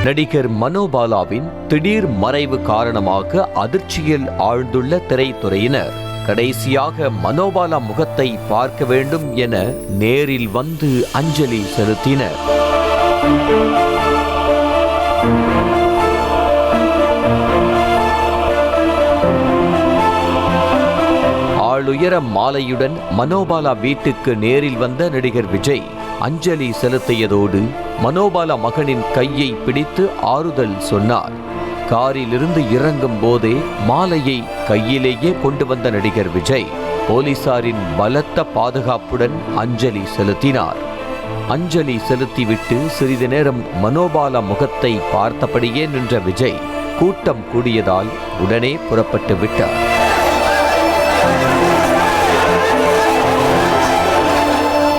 நடிகர் மனோபாலாவின் திடீர் மறைவு காரணமாக அதிர்ச்சியில் ஆழ்ந்துள்ள திரைத்துறையினர் கடைசியாக மனோபாலா முகத்தை பார்க்க வேண்டும் என நேரில் வந்து அஞ்சலி செலுத்தினர். ஆளுயர மாலையுடன் மனோபாலா வீட்டுக்கு நேரில் வந்த நடிகர் விஜய் அஞ்சலி செலுத்தியதோடு மனோபாலா மகனின் கையை பிடித்து ஆறுதல் சொன்னார். காரிலிருந்து இறங்கும் போதே மாலையை கையிலேயே கொண்டு வந்த நடிகர் விஜய் போலீசாரின் பலத்த பாதுகாப்புடன் அஞ்சலி செலுத்தினார். அஞ்சலி செலுத்திவிட்டு சிறிது நேரம் மனோபாலா முகத்தை பார்த்தபடியே நின்ற விஜய் கூட்டம் கூடியதால் உடனே புறப்பட்டு விட்டார்.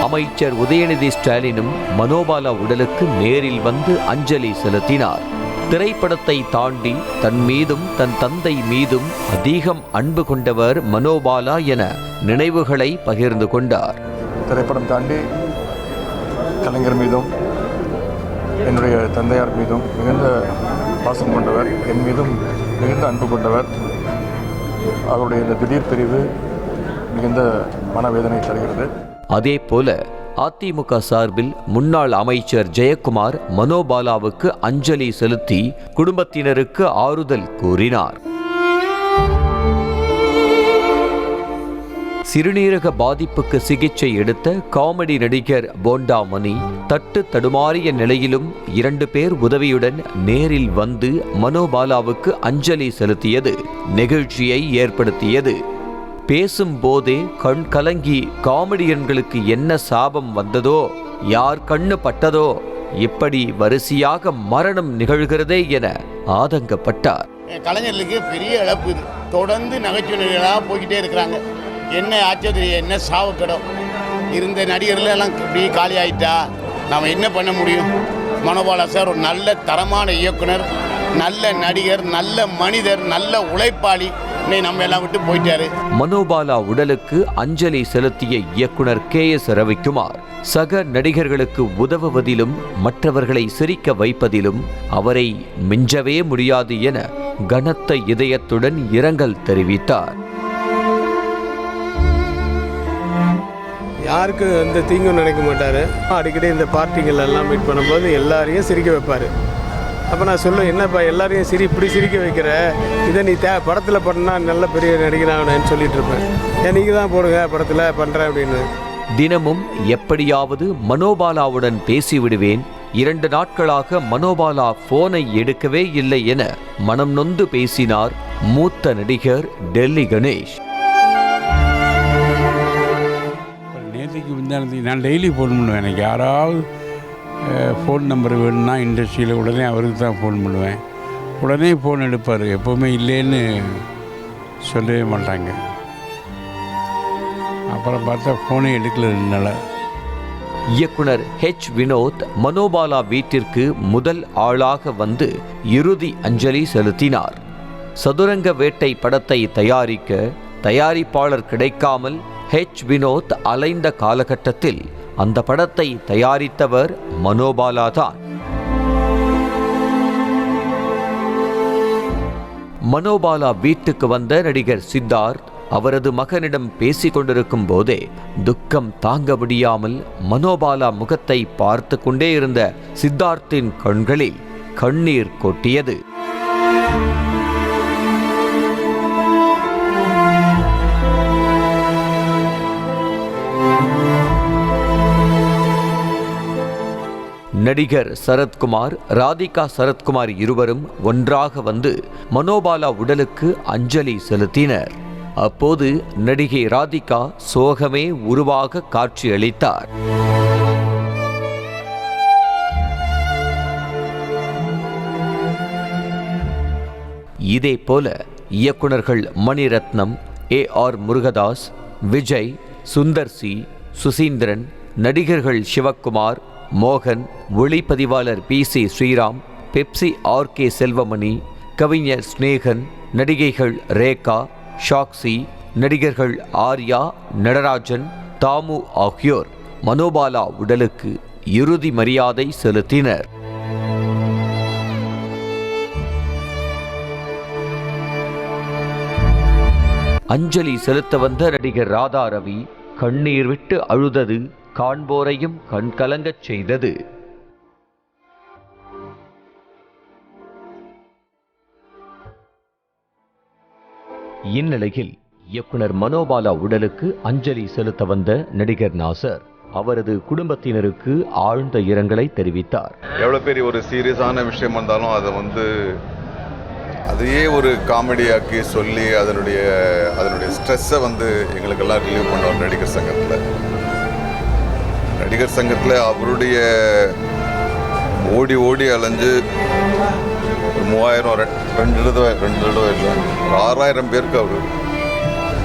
அமைச்சர் உதயநிதி ஸ்டாலினும் மனோபாலா உடலுக்கு நேரில் வந்து அஞ்சலி செலுத்தினார். திரைப்படத்தை தாண்டி தன் மீதும் தன் தந்தை மீதும் அதிகம் அன்பு கொண்டவர் மனோபாலா என நினைவுகளை பகிர்ந்து கொண்டார். திரைப்படம் தாண்டி கலைஞர் மீதும் என்னுடைய தந்தையார் மீதும் மிகுந்த பாசம் கொண்டவர், என் மீதும் மிகுந்த அன்பு கொண்டவர். அவருடைய இந்த திடீர் பிரிவு மிகுந்த மனவேதனை தருகிறது. அதே போல அதிமுக சார்பில் முன்னாள் அமைச்சர் ஜெயக்குமார் மனோபாலாவுக்கு அஞ்சலி செலுத்தி குடும்பத்தினருக்கு ஆறுதல் கூறினார். சிறுநீரக பாதிப்புக்கு சிகிச்சை எடுத்த காமெடி நடிகர் போண்டா மணி தட்டு தடுமாறிய நிலையிலும் 2 பேர் உதவியுடன் நேரில் வந்து மனோபாலாவுக்கு அஞ்சலி செலுத்தியது நெகிழ்ச்சியை ஏற்படுத்தியது. பேசும்போதே கண் கலங்கி காமெடியன்களுக்கு என்ன சாபம் வந்ததோ, யார் கண்ணு பட்டதோ, இப்படி வரிசையாக மரணம் நிகழ்கிறதே என ஆதங்கப்பட்டார். கலைஞர்களுக்கு பெரிய இழப்பு. தொடர்ந்து நகைச்சுவைகளாக போய்கிட்டே இருக்கிறாங்க. என்ன ஆச்சரியம், என்ன சாவுக்கடம். இருந்த நடிகர்கள் எல்லாம் இப்படி காலி ஆயிட்டா நாம் என்ன பண்ண முடியும்? மனோபாலா சார் ஒரு நல்ல தரமான இயக்குனர், நல்ல நடிகர், நல்ல மனிதர், நல்ல உழைப்பாளி. நம்ம எல்லாம் விட்டு போயிட்டாரு. மனோபாலா உடலுக்கு அஞ்சலி செலுத்திய இயக்குனர் KS ரவிக்குமார் சக நடிகர்களுக்கு உதவுவதிலும் மற்றவர்களை சிரிக்க வைப்பதிலும் அவரை மிஞ்சவே முடியாது என கனத்த இதயத்துடன் இரங்கல் தெரிவித்தார். யாருக்கு எந்த தீங்கும் நினைக்க மாட்டார். அடிக்கடி இந்த பார்ட்டிகள் எல்லாம் மீட் பண்ணும்போது எல்லாரையும் சிரிக்க வைப்பார். அப்போ நான் சொல்லுவேன், என்னப்பா எல்லாரையும் இப்படி சிரிக்க வைக்கிற, இதை நீ படத்தில் பண்ணால் நல்ல பெரிய நடிகனாகணும்னு சொல்லிட்டு இருப்பேன். நீங்கள் தான் போடுங்க படத்தில் பண்ணுறேன் அப்படின்னு. தினமும் எப்படியாவது மனோபாலாவுடன் பேசிவிடுவேன். 2 நாட்களாக மனோபாலா போனை எடுக்கவே இல்லை என மனம் நொந்து பேசினார் மூத்த நடிகர் டெல்லி கணேஷ். நேற்றுக்கு முந்தானத்துக்கு நான் டெய்லி ஃபோன் பண்ணுவேன். எனக்கு யாராவது ஃபோன் நம்பர் வேணும்னா இண்டஸ்ட்ரியில் உடனே அவருக்கு தான் ஃபோன் பண்ணுவேன். உடனே ஃபோன் எடுப்பார். எப்போவுமே இல்லைன்னு சொல்லவே மாட்டாங்க. அப்புறம் பார்த்தா ஃபோனே எடுக்கல 2 நாள். இயக்குனர் H. வினோத் மனோபாலா வீட்டிற்கு முதல் ஆளாக வந்து இறுதி அஞ்சலி செலுத்தினார். சதுரங்க வேட்டை படத்தை தயாரிக்க தயாரிப்பாளர் கிடைக்காமல் H. வினோத் அலைந்த காலகட்டத்தில் அந்த படத்தை தயாரித்தவர் மனோபாலா தான். மனோபாலா வீட்டுக்கு வந்த நடிகர் சித்தார்த் அவரது மகனிடம் பேசிக் கொண்டிருக்கும் போதே துக்கம் தாங்க முடியாமல் மனோபாலா முகத்தை பார்த்து கொண்டே இருந்த சித்தார்த்தின் கண்களில் கண்ணீர் கொட்டியது. நடிகர் சரத்குமார், ராதிகா சரத்குமார் இருவரும் ஒன்றாக வந்து மனோபாலா உடலுக்கு அஞ்சலி செலுத்தினர். அப்போது நடிகை ராதிகா சோகமே உருவாக காட்சியளித்தார். இதேபோல இயக்குனர்கள் மணிரத்னம், AR முருகதாஸ், விஜய், சுந்தர் சி, சுசீந்திரன், நடிகர்கள் சிவக்குமார், மோகன், ஒளிப்பதிவாளர் PC ஸ்ரீராம், பெப்சி RK செல்வமணி, கவிஞர் ஸ்நேகன், நடிகைகள் ரேகா, ஷாக்சி, நடிகர்கள் ஆர்யா, நடராஜன், தாமு ஆகியோர் மனோபாலா உடலுக்கு இறுதி மரியாதை செலுத்தினர். அஞ்சலி செலுத்த வந்த நடிகர் ராதா ரவி கண்ணீர் விட்டு அழுதது காண்போரையும் கண்கலங்கச் செய்தது. இந்நிலையில் இயக்குனர் மனோபாலா உடலுக்கு அஞ்சலி செலுத்த வந்த நடிகர் நாசர் அவரது குடும்பத்தினருக்கு ஆழ்ந்த இரங்கலை தெரிவித்தார். எவ்வளோ பெரிய ஒரு சீரியஸான விஷயம் வந்தாலும் அதை அதையே ஒரு காமெடியாக்கி சொல்லி அதனுடைய ஸ்ட்ரெஸ்ஸை எங்களுக்கெல்லாம் ரிலீவ் பண்ணோம். நடிகர் சங்கத்தில் அவருடைய ஓடி ஓடி அலைஞ்சு 3000 ரெண்டு தடவை இல்லை 6000 பேருக்கு அவர்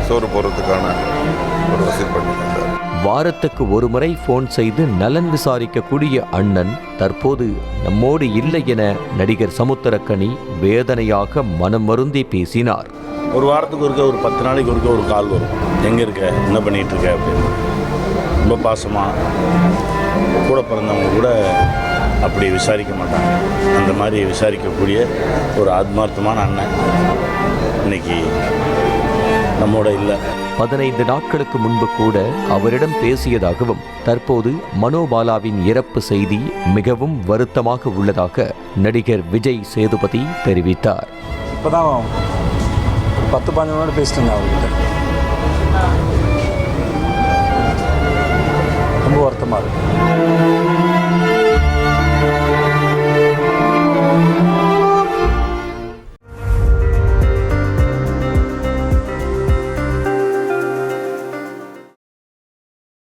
சோறு போடுறதுக்கான ஒரு வசதி பண்ணியிருந்தார். வாரத்துக்கு ஒரு முறை போன் செய்து நலன் விசாரிக்கக்கூடிய அண்ணன் தற்போது நம்மோடு இல்லை என நடிகர் சமுத்திரக்கனி வேதனையாக மனம் வருந்தி பேசினார். ஒரு வாரத்துக்கு ஒருக்க, ஒரு 10 நாளைக்கு ஒருக்க ஒரு கால் வரும். எங்கே இருக்க, என்ன பண்ணிகிட்டு இருக்க அப்படின்னு. ரொம்ப பாசமாக கூட பிறந்தவங்க கூட அப்படி விசாரிக்க மாட்டாங்க. அந்த மாதிரி விசாரிக்கக்கூடிய ஒரு ஆத்மார்த்தமான அண்ணன் இன்னைக்கு நம்மோட இல்லை. 15 நாட்களுக்கு முன்பு கூட அவரிடம் பேசியதாகவும் தற்போது மனோபாலாவின் இறப்பு செய்தி மிகவும் வருத்தமாக உள்ளதாக நடிகர் விஜய் சேதுபதி தெரிவித்தார். இப்போதான் 10-15 பேசிட்டு இருந்தேன் அவர்கிட்ட.